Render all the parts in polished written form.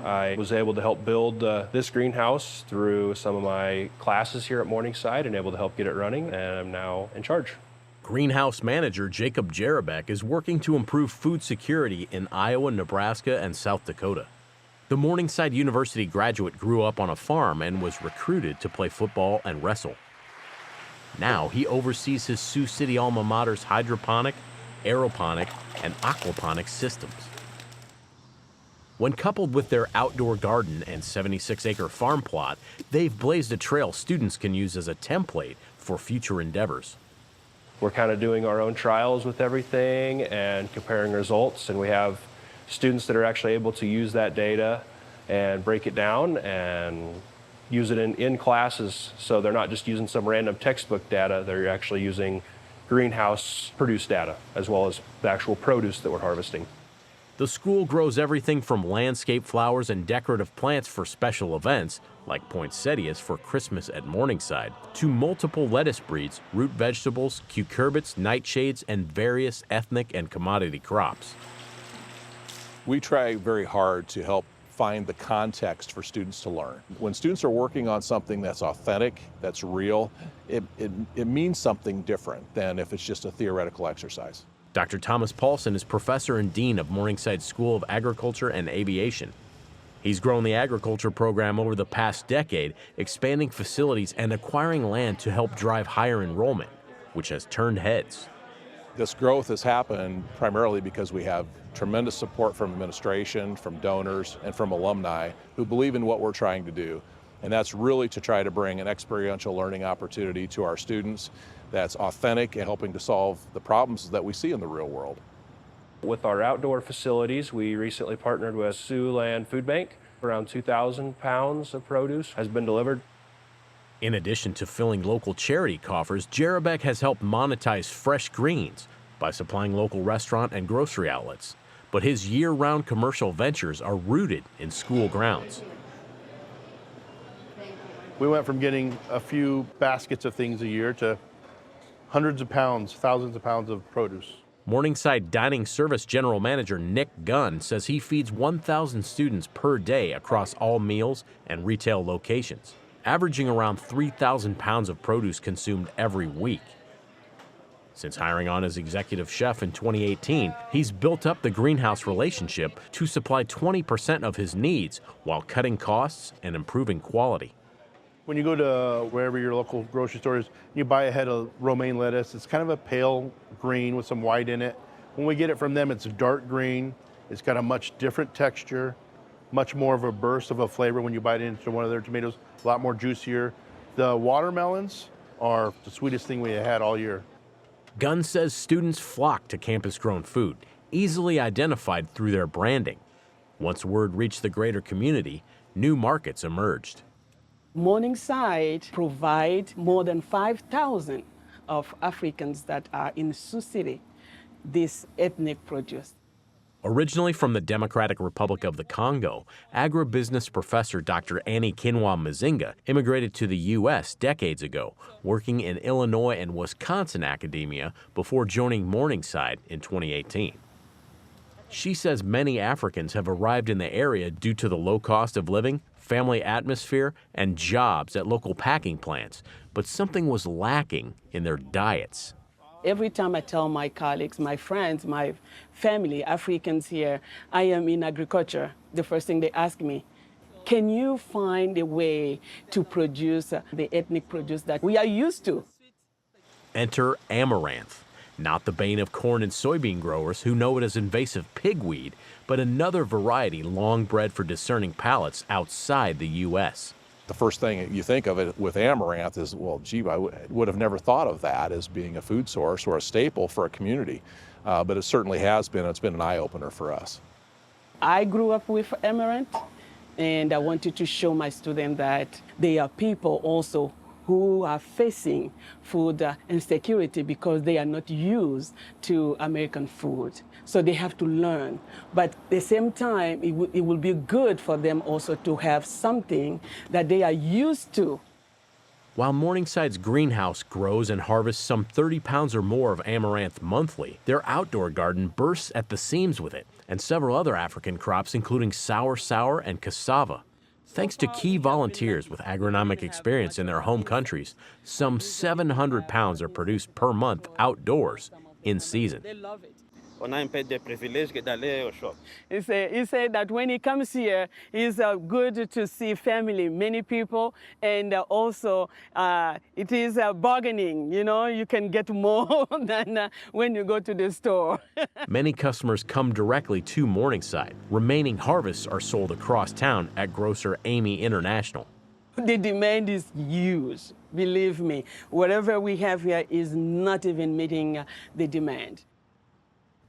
I was able to help build this greenhouse through some of my classes here at Morningside and able to help get it running, and I'm now in charge. Greenhouse manager Jacob Jarabek is working to improve food security in Iowa, Nebraska, and South Dakota. The Morningside University graduate grew up on a farm and was recruited to play football and wrestle. Now he oversees his Sioux City alma mater's hydroponic, aeroponic, and aquaponics systems. When coupled with their outdoor garden and 76-acre farm plot, they've blazed a trail students can use as a template for future endeavors. We're kind of doing our own trials with everything and comparing results, and we have students that are actually able to use that data and break it down and use it in classes, so they're not just using some random textbook data, they're actually using greenhouse produced data as well as the actual produce that we're harvesting. The school grows everything from landscape flowers and decorative plants for special events, like poinsettias for Christmas at Morningside, to multiple lettuce breeds, root vegetables, cucurbits, nightshades, and various ethnic and commodity crops. We try very hard to help find the context for students to learn. When students are working on something that's authentic, that's real, it means something different than if it's just a theoretical exercise. Dr. Thomas Paulson is professor and dean of Morningside School of Agriculture and Aviation. He's grown the agriculture program over the past decade, expanding facilities and acquiring land to help drive higher enrollment, which has turned heads. This growth has happened primarily because we have tremendous support from administration, from donors, and from alumni who believe in what we're trying to do. And that's really to try to bring an experiential learning opportunity to our students that's authentic and helping to solve the problems that we see in the real world. With our outdoor facilities, we recently partnered with Siouxland Food Bank. Around 2,000 pounds of produce has been delivered. In addition to filling local charity coffers, Jarabek has helped monetize fresh greens by supplying local restaurant and grocery outlets. But his year-round commercial ventures are rooted in school grounds. We went from getting a few baskets of things a year to hundreds of pounds, thousands of pounds of produce. Morningside Dining Service General Manager Nick Gunn says he feeds 1,000 students per day across all meals and retail locations, averaging around 3,000 pounds of produce consumed every week. Since hiring on as executive chef in 2018, he's built up the greenhouse relationship to supply 20% of his needs while cutting costs and improving quality. When you go to wherever your local grocery store is, you buy a head of romaine lettuce. It's kind of a pale green with some white in it. When we get it from them, it's a dark green. It's got a much different texture, much more of a burst of a flavor when you bite into one of their tomatoes, a lot more juicier. The watermelons are the sweetest thing we had all year. Gunn says students flock to campus-grown food, easily identified through their branding. Once word reached the greater community, new markets emerged. Morningside provides more than 5,000 of Africans that are in Sioux City this ethnic produce. Originally from the Democratic Republic of the Congo, agribusiness professor Dr. Annie Kinwa Mazinga immigrated to the U.S. decades ago, working in Illinois and Wisconsin academia before joining Morningside in 2018. She says many Africans have arrived in the area due to the low cost of living, family atmosphere, and jobs at local packing plants, but something was lacking in their diets. Every time I tell my colleagues, my friends, my family, Africans here, I am in agriculture, the first thing they ask me, can you find a way to produce the ethnic produce that we are used to? Enter amaranth, not the bane of corn and soybean growers who know it as invasive pigweed, but another variety long bred for discerning palates outside the U.S. The first thing you think of it with amaranth is, well, gee, I would have never thought of that as being a food source or a staple for a community, but it certainly has been. It's been an eye-opener for us. I grew up with amaranth, and I wanted to show my students that there are people also who are facing food insecurity because they are not used to American food. So they have to learn. But at the same time, it will be good for them also to have something that they are used to. While Morningside's greenhouse grows and harvests some 30 pounds or more of amaranth monthly, their outdoor garden bursts at the seams with it, and several other African crops including sour and cassava. Thanks to key volunteers with agronomic experience in their home countries, some 700 pounds are produced per month outdoors in season. He said that when he comes here, it's good to see family, many people, and also it is bargaining. You know, you can get more than when you go to the store. Many customers come directly to Morningside. Remaining harvests are sold across town at grocer Amy International. The demand is huge, believe me. Whatever we have here is not even meeting the demand.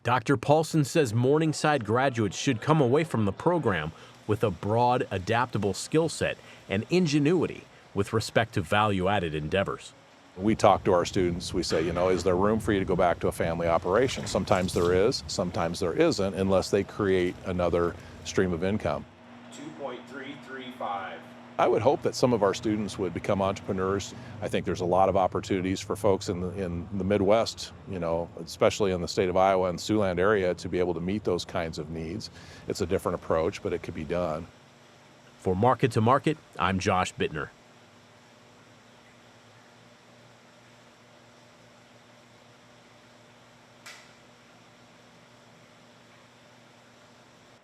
Dr. Paulson says Morningside graduates should come away from the program with a broad, adaptable skill set and ingenuity with respect to value-added endeavors. We talk to our students, we say, you know, is there room for you to go back to a family operation? Sometimes there is, sometimes there isn't, unless they create another stream of income. 2.335. I would hope that some of our students would become entrepreneurs. I think there's a lot of opportunities for folks in the Midwest, you know, especially in the state of Iowa and Siouxland area, to be able to meet those kinds of needs. It's a different approach, but it could be done. For Market to Market, I'm Josh Bittner.